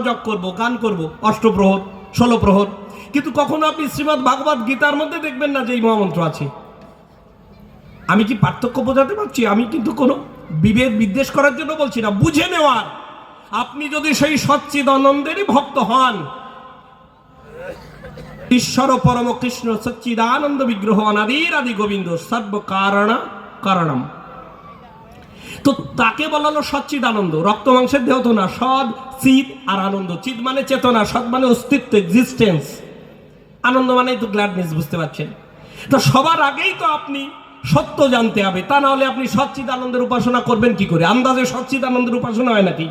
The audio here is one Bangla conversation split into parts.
জপ করব, গান করব, অষ্টপ্রহর 16 প্রহর, কিন্তু কখনো আপনি শ্রীমদ্ ভাগবত গীতার মধ্যে দেখবেন না যে এই মহামন্ত্র আছে। আমি কি পার্থক্য বোঝাতে পারছি? আমি কিন্তু কোনো বিভেদ বিদ্বেষ করার জন্য বলছি না, বুঝে নেওয়ার। আপনি যদি সেই সচ্চিদানন্দেরই ভক্ত হন, ঈশ্বর পরম কৃষ্ণ সচ্চিদানন্দ বিগ্রহ অনাদির আদি গোবিন্দ সর্ব কারণ কারণম, তো তাকে বলা হলো সচ্চিদানন্দ। রক্ত মাংসের দেহ তো না, সদ চিদ আর আনন্দ। চিদ মানে চেতনা, সদ মানে অস্তিত্ব, এক্সিস্টেন্স, আনন্দ মানে তো গ্ল্যাডনেস, বুঝতে পারছেন? তো সবার আগেই তো আপনি সত্য জানতে হবে, তা না হলে আপনি সচ্চিদানন্দের উপাসনা করবেন কি করে? আন্দাজে সচ্চিদানন্দের উপাসনা হয় নাকি?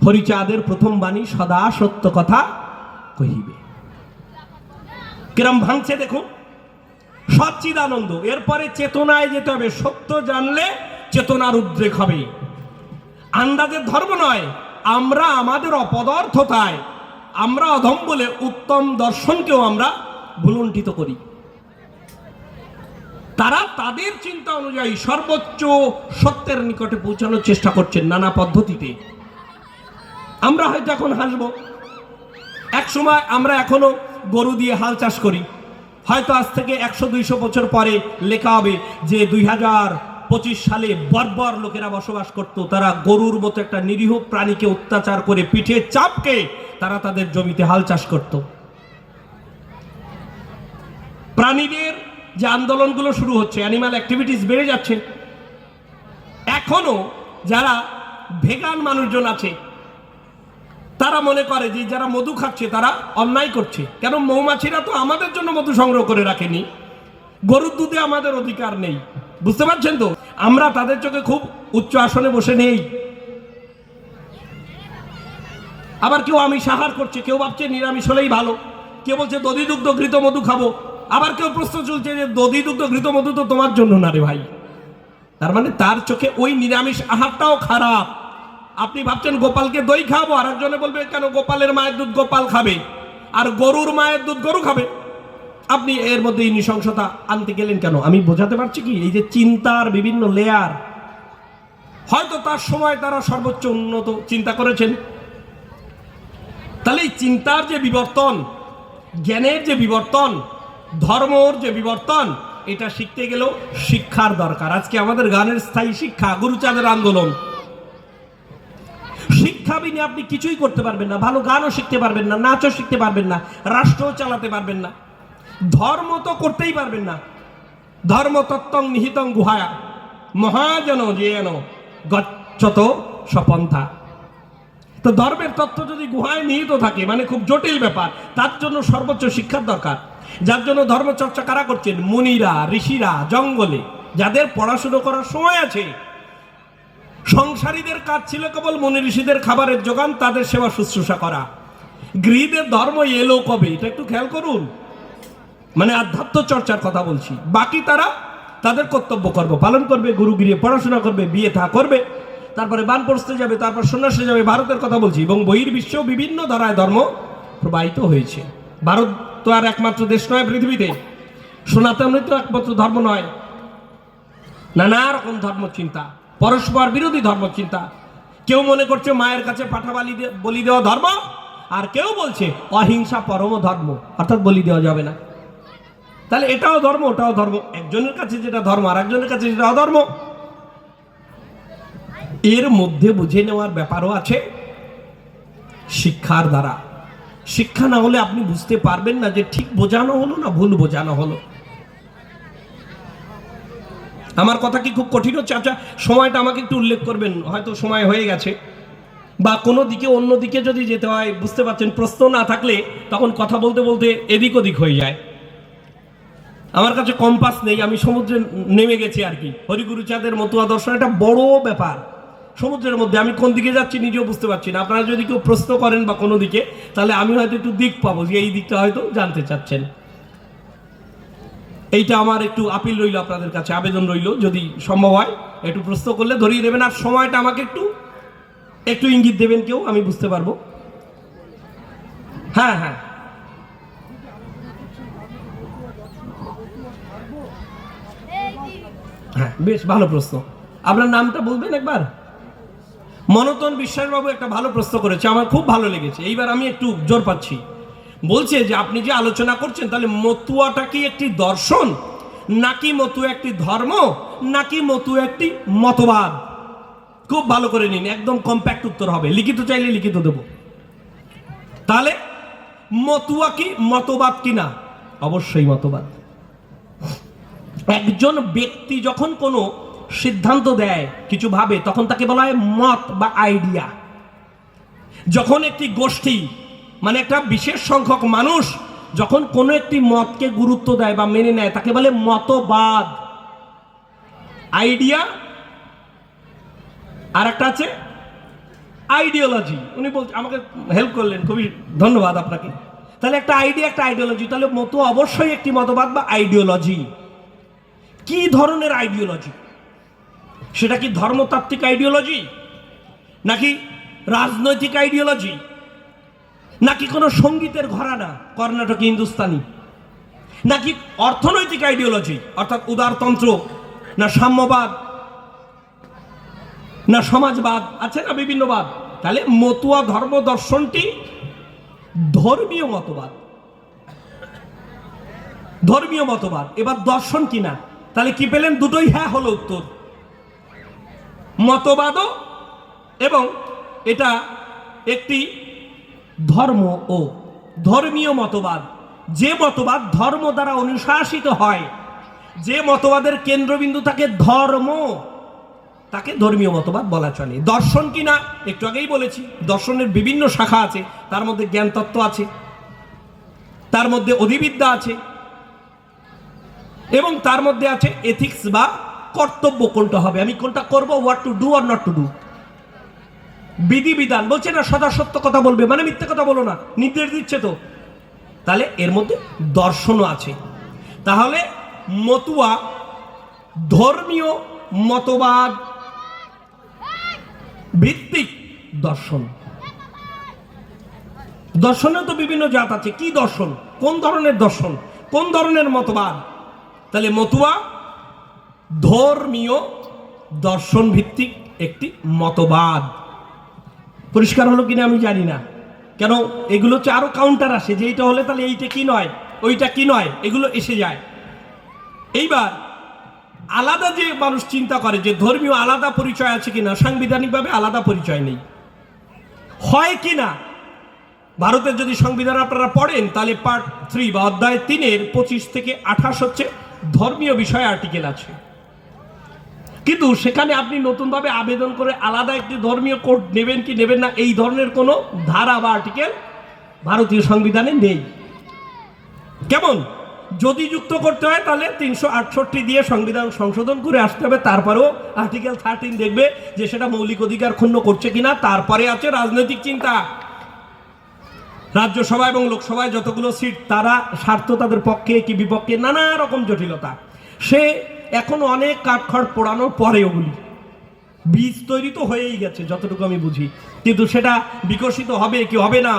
হরিচাঁদের প্রথম বাণী সদা সত্য কথা কহিবে, কিরম ভাঙছে দেখুন। সচ্চিদানন্দ, এরপরে চেতনায় যেতে হবে। সত্য জানলে চেতনার উদ্রেক হবে। আন্দাজের ধর্ম নয়। আমরা আমাদের অপদার্থতায় আমরা অধম বলে উত্তম দর্শনকেও আমরা ভুলুণ্ঠিত করি। তারা তাদের চিন্তা অনুযায়ী সর্বোচ্চ সত্যের নিকটে পৌঁছানোর চেষ্টা করছেন নানা পদ্ধতিতে। আমরা হয়তো এখন হাসবো, এক সময় আমরা এখনো গরু দিয়ে হাল চাষ করি। হয়তো আজ থেকে 100-200 বছর পরে লেখা হবে যে 2025 সালে বর্বর লোকেরা বসবাস করত, তারা গরুর মতো একটা নিরীহ প্রাণীকে অত্যাচার করে পিঠে চাপকে তারা তাদের জমিতে হাল চাষ করত। প্রাণীদের যে আন্দোলনগুলো শুরু হচ্ছে, অ্যানিমাল অ্যাক্টিভিটিস বেড়ে যাচ্ছে। এখনো যারা ভেগান মানুষজন আছে, তারা মনে করে যে যারা মধু খাচ্ছে তারা অন্যায় করছে। কেন? মৌমাছিরা তো আমাদের জন্য মধু সংগ্রহ করে রাখেনি, গরুর দুধে আমাদের অধিকার নেই, বুঝতে পারছেন তো? আমরা তাদের চোখে খুব উচ্চ আসনে বসে নেই। আবার কেউ আমিষ আহার করছে, কেউ ভাবছে নিরামিষ হলেই ভালো, কেউ বলছে দধি দুগ্ধ ঘৃত মধু খাবো, আবার কেউ প্রশ্ন চলছে যে দধি দুগ্ধ ঘৃত মধু তো তোমার জন্য না রে ভাই। তার মানে তার চোখে ওই নিরামিষ আহারটাও খারাপ। আপনি ভাবছেন গোপালকে দই খাবো, আর একজনে বলবে কেন গোপালের মায়ের দুধ গোপাল খাবে আর গরুর মায়ের দুধ গরু খাবে। আপনি এর মধ্যে এই নৃশংসতা আনতে গেলেন কেন? আমি বোঝাতে পারছি কি, এই যে চিন্তার বিভিন্ন লেয়ার, হয়তো তার সময় তারা সর্বোচ্চ উন্নত চিন্তা করেছেন। তাহলে এই চিন্তার যে বিবর্তন, জ্ঞানের যে বিবর্তন, ধর্মর যে বিবর্তন, এটা শিখতে গেলেও শিক্ষার দরকার। আজকে আমাদের গানের স্থায়ী শিক্ষা, গুরুচাঁদের আন্দোলন। শিক্ষা বিনা আপনি কিছুই করতে পারবেন না, ভালো গানও শিখতে পারবেন না, নাচও শিখতে পারবেন না, রাষ্ট্রও চালাতে পারবেন না, ধর্ম তো করতেই পারবেন না। ধর্ম তত্ত্বং নিহিতং গুহায়া মহাজন যেন গচ্ছত সপন্থা। তো ধর্মের তত্ত্ব যদি গুহায় নিহিত থাকে, মানে খুব জটিল ব্যাপার, তার জন্য সর্বোচ্চ শিক্ষার দরকার। যার জন্য ধর্মচর্চা কারা করছেন? মুনিরা, ঋষিরা, জঙ্গলে, যাদের পড়াশুনো করার সময় আছে। সংসারীদের কাজ ছিল কেবল মুনি ঋষিদের খাবারের যোগান, তাদের সেবা শুশ্রূষা করা। গৃহীদের ধর্ম এলো কবে? এটা একটু খেয়াল করুন। মানে আধ্যাত্ম চর্চার কথা বলছি। বাকি তারা তাদের কর্তব্য কর্ম পালন করবে, গুরু গৃহে পড়াশোনা করবে, বিয়ে থা করবে, তারপরে বানপ্রস্থে যাবে, তারপর সন্ন্যাসে যাবে। ভারতের কথা বলছি, এবং বহির্বিশ্বেও বিভিন্ন ধারায় ধর্ম প্রবাহিত হয়েছে। ভারত তো আর একমাত্র দেশ নয় পৃথিবীতে, সনাতনই তো একমাত্র ধর্ম নয়। নানা রকম ধর্ম চিন্তা, পরস্পর বিরোধী ধর্ম চিন্তা। কেউ মনে করছে মায়ের কাছে পাঠা বলি দেওয়া ধর্ম, আর কেউ বলছে অহিংসা পরম ধর্ম, অর্থাৎ বলি দেওয়া যাবে না। তাহলে এটাও ধর্ম, ওটাও ধর্ম। একজনের কাছে যেটা ধর্ম আর একজনের কাছে যেটা অধর্ম। এর মধ্যে বুঝে নেওয়ার ব্যাপারও আছে শিক্ষার দ্বারা। শিক্ষা না হলে আপনি বুঝতে পারবেন না যে ঠিক বোঝানো হলো না ভুল বোঝানো হলো। আমার কথা কি খুব কঠিন হচ্ছে? আচ্ছা, সময়টা আমাকে একটু উল্লেখ করবেন, হয়তো সময় হয়ে গেছে, বা কোনো দিকে অন্য দিকে যদি যেতে হয়, বুঝতে পারছেন? প্রশ্ন না থাকলে তখন কথা বলতে বলতে এদিক ওদিক হয়ে যায়। আমার কাছে কম্পাস নেই, আমি সমুদ্রে নেমে গেছি আর কি। হরিগুরুচাঁদের মতুয়া দর্শন একটা বড় ব্যাপার। সমুদ্রের মধ্যে আমি কোন দিকে যাচ্ছি নিজেও বুঝতে পারছি না। আপনারা যদি কেউ প্রশ্ন করেন বা কোনো দিকে, তাহলে আমি হয়তো একটু দিক পাবো যে এই দিকটা হয়তো জানতে চাচ্ছেন। এইটা আমার একটু আপিল রইল আপনাদের কাছে, আবেদন রইল, যদি সম্ভব হয় একটু প্রশ্ন করলে ধরিয়ে দেবেন, আর সময়টা আমাকে একটু একটু ইঙ্গিত দেবেন কেউ, আমি বুঝতে পারবো। হ্যাঁ হ্যাঁ হ্যাঁ, বেশ ভালো প্রশ্ন। আপনার নামটা বলবেন একবার? মনতন বিশ্বাসবাবু একটা ভালো প্রশ্ন করেছে, আমার খুব ভালো লেগেছে। এইবার আমি একটু জোর পাচ্ছি। বলছে যে আপনি যে আলোচনা করছেন, তাহলে মতুয়াটা কি একটি দর্শন, নাকি মতুয়া একটি ধর্ম, নাকি মতুয়া একটি মতবাদ? খুব ভালো করে নিন, একদম কম্প্যাক্ট উত্তর হবে, লিখিত চাইলে লিখিত দেব। তাহলে মতুয়া কি মতবাদ কিনা? অবশ্যই মতবাদ। একজন ব্যক্তি যখন কোনো সিদ্ধান্ত দেয়, কিছু ভাবে, তখন তাকে বলা হয় মত বা আইডিয়া। যখন একটি গোষ্ঠী, মানে একটা বিশেষ সংখ্যক মানুষ যখন কোনো একটি মতকে গুরুত্ব দেয় বা মেনে নেয়, তাকে বলে মতবাদ। আইডিয়া আর একটা আছে আইডিওলজি। উনি বলছেন, আমাকে হেল্প করলেন, খুবই ধন্যবাদ আপনাকে। তাহলে একটা আইডিয়া, একটা আইডিওলজি। তাহলে মত অবশ্যই একটি মতবাদ বা আইডিওলজি। কি ধরনের আইডিওলজি? সেটা কি ধর্মতাত্ত্বিক আইডিওলজি, নাকি রাজনৈতিক আইডিওলজি, নাকি কোনো সঙ্গীতের ঘরানা, কর্ণাটকী হিন্দুস্তানি, নাকি অর্থনৈতিক আইডিওলজি অর্থাৎ উদারতন্ত্র, না সাম্যবাদ, না সমাজবাদ, আছে না বিভিন্নবাদ? তাহলে মতুয়া ধর্ম দর্শনটি ধর্মীয় মতবাদ। ধর্মীয় মতবাদ। এবার দর্শন কিনা? তাহলে কি পেলেন? দুটোই হ্যাঁ হলো উত্তর। মতবাদও এবং এটা একটি ধর্ম ও ধর্মীয় মতবাদ। যে মতবাদ ধর্ম দ্বারা অনুশাসিত হয়, যে মতবাদের কেন্দ্রবিন্দু থাকে ধর্ম, তাকে ধর্মীয় মতবাদ বলা চলে। দর্শন কিনা? একটু আগেই বলেছি, দর্শনের বিভিন্ন শাখা আছে। তার মধ্যে জ্ঞান তত্ত্ব আছে, তার মধ্যে অধিবিদ্যা আছে, এবং তার মধ্যে আছে এথিক্স বা কর্তব্য, কোনটা হবে, আমি কোনটা করব, what to do or not to do. বিধিবিধান বলছে না, সদা সত্য কথা বলবে, মানে মিথ্যে কথা বলো না, নির্দেশ দিচ্ছে তো। তাহলে এর মধ্যে দর্শনও আছে। তাহলে মতুয়া ধর্মীয় মতবাদ ভিত্তিক দর্শন। দর্শনের তো বিভিন্ন জাত আছে। কি দর্শন? কোন ধরনের দর্শন? কোন ধরনের মতবাদ? তাহলে মতুয়া ধর্মীয় দর্শন ভিত্তিক একটি মতবাদ। পরিষ্কার হলো কিনা আমি জানি না, কেন এগুলো হচ্ছে আরো কাউন্টার আসে, যে এইটা হলে তাহলে এইটা কি নয়, ওইটা কি নয়, এগুলো এসে যায়। এইবার আলাদা যে মানুষ চিন্তা করে যে ধর্মীয় আলাদা পরিচয় আছে কিনা, সাংবিধানিকভাবে আলাদা পরিচয় নেই। হয় কিনা, ভারতের যদি সংবিধান আপনারা পড়েন, তাহলে পার্ট 3 বা অধ্যায় 3-এর 25 থেকে 28 হচ্ছে ধর্মীয় বিষয় আর্টিকেল আছে। কিন্তু সেখানে আপনি নতুনভাবে আবেদন করে আলাদা একটি ধর্মীয় কোড নেবেন কি নেবেন না, এই ধরনের কোনো ধারা বা আর্টিকেল ভারতীয় সংবিধানে নেই। কেমন? যদি যুক্ত করতে হয় তাহলে 368 দিয়ে সংবিধান সংশোধন করে আসতে হবে। তারপরেও আর্টিকেল 13 দেখবে যে সেটা মৌলিক অধিকার ক্ষুণ্ণ করছে কিনা। তারপরে আছে রাজনৈতিক চিন্তা। রাজ্যসভা এবং লোকসভায় যতগুলো সিট, তারা স্বার্থ তাদের পক্ষে কি বিপক্ষে, নানা রকম জটিলতা। সে এখন অনেক কাঠখড় পোড়ানোর পরে ওগুলি বীজ তৈরি তো হয়েই গেছে যতটুকু আমি বুঝি, কিন্তু সেটা বিকশিত হবে কি হবে না,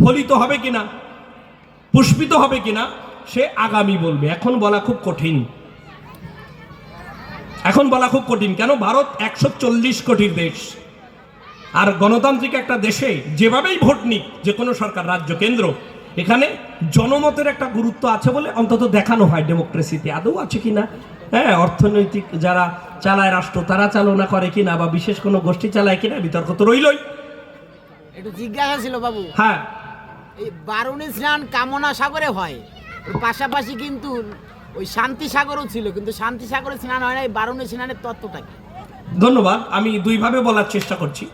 ফলিত হবে কিনা, পুষ্পিত হবে কিনা, সে আগামী বলবে। এখন বলা খুব কঠিন, এখন বলা খুব কঠিন। কেন? ভারত 140 কোটির দেশ, আর গণতান্ত্রিক একটা দেশে যেভাবেই ভোট নিক যে কোনো সরকার, রাজ্য, কেন্দ্র, এখানে জনমতের একটা গুরুত্ব আছে বলে অন্তত দেখানো হয় ডেমোক্রেসিতে। আদৌ আছে কিনা, হ্যাঁ, অর্থনৈতিক যারা চালায় রাষ্ট্র তারা চালনা করে কিনা, বা বিশেষ কোনো গোষ্ঠী চালায় কিনা, বিতর্ক তো রইলই। একটু জিজ্ঞাসা ছিল বাবু, হ্যাঁ, এই বারুণী স্নান কামনা সাগরে হয়, ওর পাশাপাশি কিন্তু ওই শান্তি সাগরও ছিল, কিন্তু শান্তি সাগরে স্নান হয় না। এই বারুণী স্নানের তত্ত্বটা কি? ধন্যবাদ। আমি দুইভাবে বলার চেষ্টা করছি।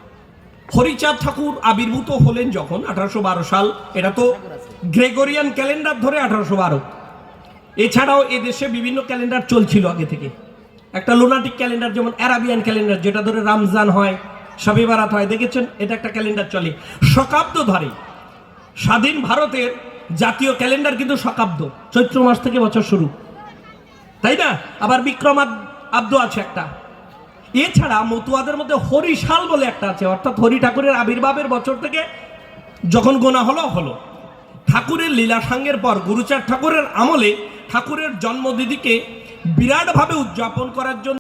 হরিচাঁদ ঠাকুর আবির্ভূত হলেন যখন 1812 সাল, এটা তো গ্রেগরিয়ান ক্যালেন্ডার ধরে 1812। এছাড়াও এদেশে বিভিন্ন ক্যালেন্ডার চলছিল আগে থেকে। একটা লোনাটিক ক্যালেন্ডার, যেমন অ্যারাবিয়ান ক্যালেন্ডার, যেটা ধরে রমজান হয়, শবে বারাত হয়, দেখেছেন? এটা একটা ক্যালেন্ডার চলে শকাব্দ ধরে। স্বাধীন ভারতের জাতীয় ক্যালেন্ডার কিন্তু শকাব্দ, চৈত্র মাস থেকে বছর শুরু, তাই না? আবার বিক্রমাব্দ আছে একটা। এছাড়া মতুয়াদের মধ্যে হরিশাল বলে একটা আছে, অর্থাৎ হরি ঠাকুরের আবির্ভাবের বছর থেকে যখন গোনা হলো হলো। ঠাকুরের লীলা সাঙ্গের পর গুরুচাঁদ ঠাকুরের আমলে ঠাকুরের জন্মদিদিকে বিরাটভাবে উদযাপন করার জন্য